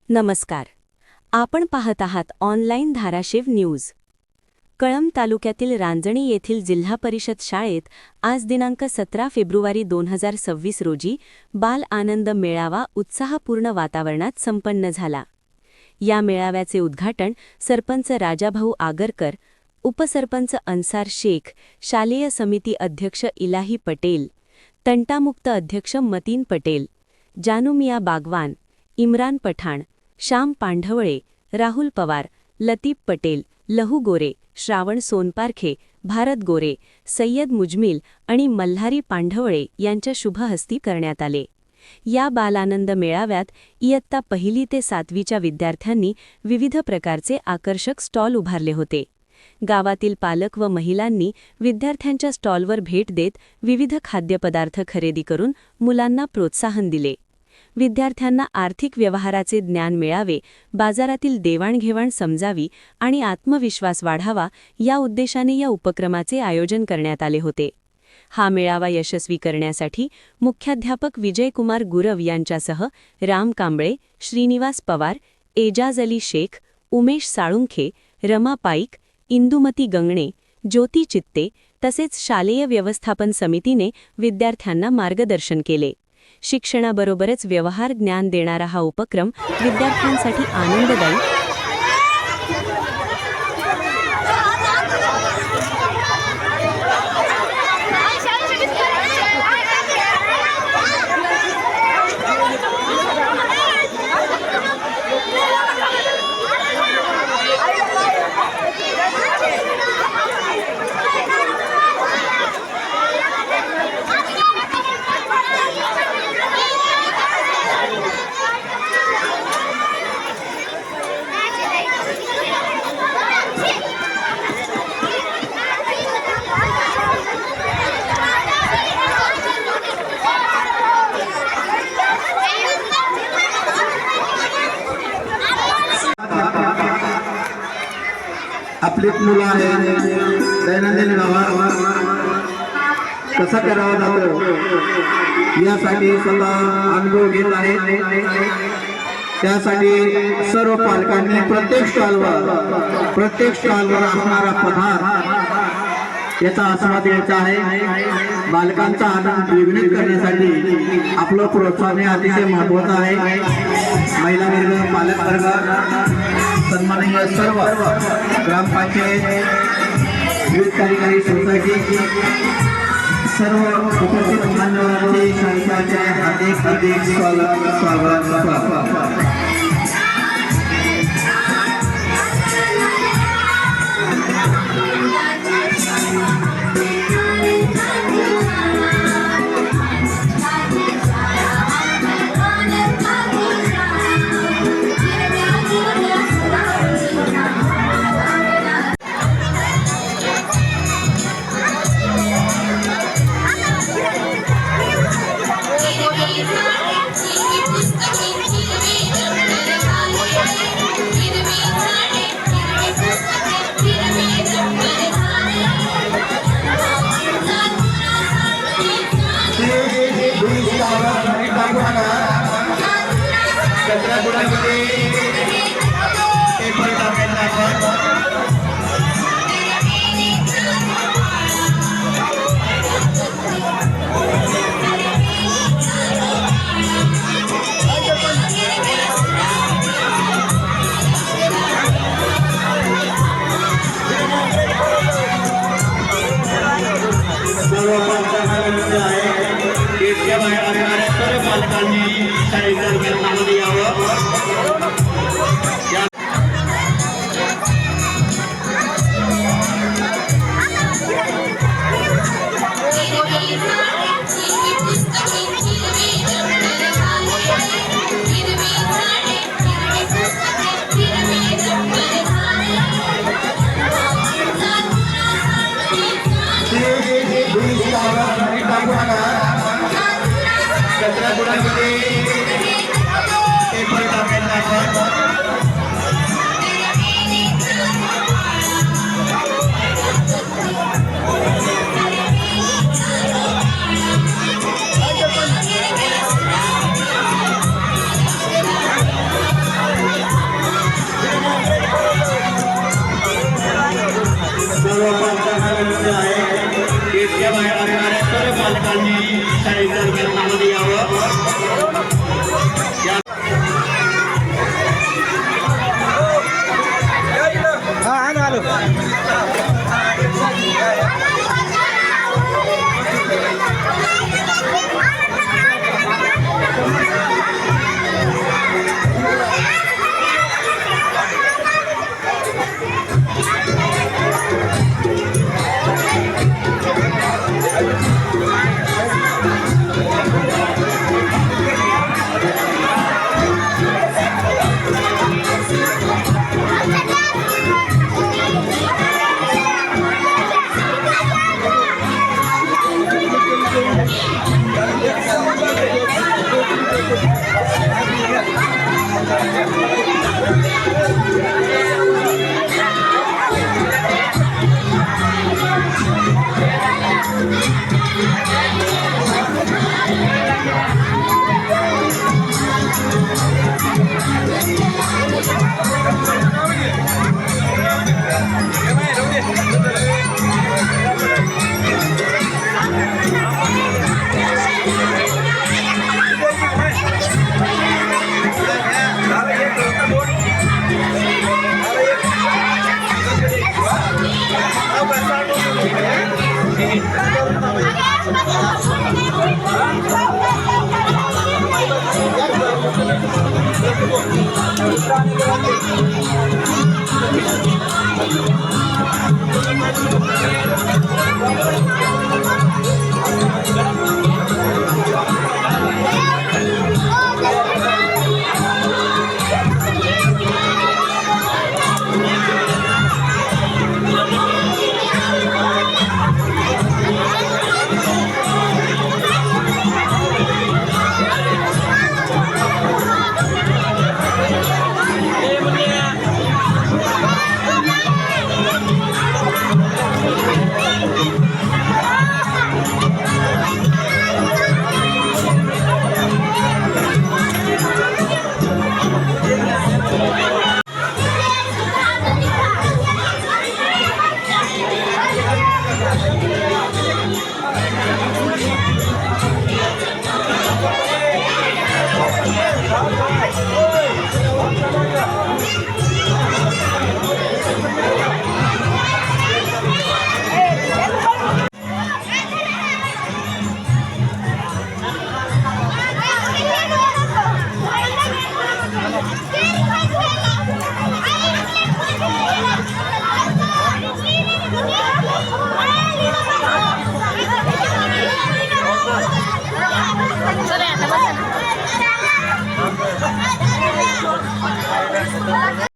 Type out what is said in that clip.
नमस्कार. आपण पाहत आहात ऑनलाईन धाराशिव न्यूज. कळंब तालुक्यातील रांजणी येथील जिल्हा परिषद शाळेत आज दिनांक 17 फेब्रुवारी 2026 रोजी बाल आनंद मेळावा उत्साहपूर्ण वातावरणात संपन्न झाला. या मेळाव्याचे उद्घाटन सरपंच राजाभाऊ आगरकर, उपसरपंच अन्सार शेख, शालेय समिती अध्यक्ष इलाही पटेल, तंटामुक्त अध्यक्ष मतीन पटेल, जानुमिया बागवान, इम्रान पठाण, श्याम पांढवळे, राहुल पवार, लतीफ पटेल, लहू गोरे, श्रावण सोनपारखे, भारत गोरे, सय्यद मुजमिल आणि मल्हारी पांढवळे यांच्या शुभहस्ती करण्यात आले. या बालानंद मेळाव्यात इयत्ता 1ली ते 7वीच्या विद्यार्थ्यांनी विविध प्रकारचे आकर्षक स्टॉल उभारले होते. गावातील पालक व महिलांनी विद्यार्थ्यांच्या स्टॉलवर भेट देत विविध खाद्यपदार्थ खरेदी करून मुलांना प्रोत्साहन दिले. विद्यार्थ्यांना आर्थिक व्यवहाराचे ज्ञान मिळावे, बाजारातील देवाणघेवाण समजावी आणि आत्मविश्वास वाढावा या उद्देशाने या उपक्रमाचे आयोजन करण्यात आले होते. हा मेळावा यशस्वी करण्यासाठी मुख्याध्यापक विजयकुमार गुरव यांच्यासह राम कांबळे, श्रीनिवास पवार, एजाज अली शेख, उमेश साळुंखे, रमा पाईक, इंदुमती गंगणे, ज्योती चित्ते तसेच शालेय व्यवस्थापन समितीने विद्यार्थ्यांना मार्गदर्शन केले. शिक्षणाबरोबरच व्यवहार ज्ञान देणारा हा उपक्रम विद्यार्थ्यांसाठी आनंददायी आपली मुलं आहेत, दैनंदिन व्यवहार कसा करावा जातो यासाठी स्वतः अनुभव घेत आहेत. त्यासाठी सर्व पालकांनी प्रत्येक स्टॉलवर असणारा पदार्थ याचा आस्वाद घ्यायचा आहे. बालकांचा आनंद द्विगुणित करण्यासाठी आपलं प्रोत्साहन हे अतिशय महत्त्वाचं आहे. महिला वर्ग, पालक वर्ग, सन्माननीय सर्व ग्रामपंचायत, युथ कार्यकारी सोसायटी, सर्व उपस्थित मान्यवरांचे शासनाचे हार्दिक स्वागत. चला आता बसा.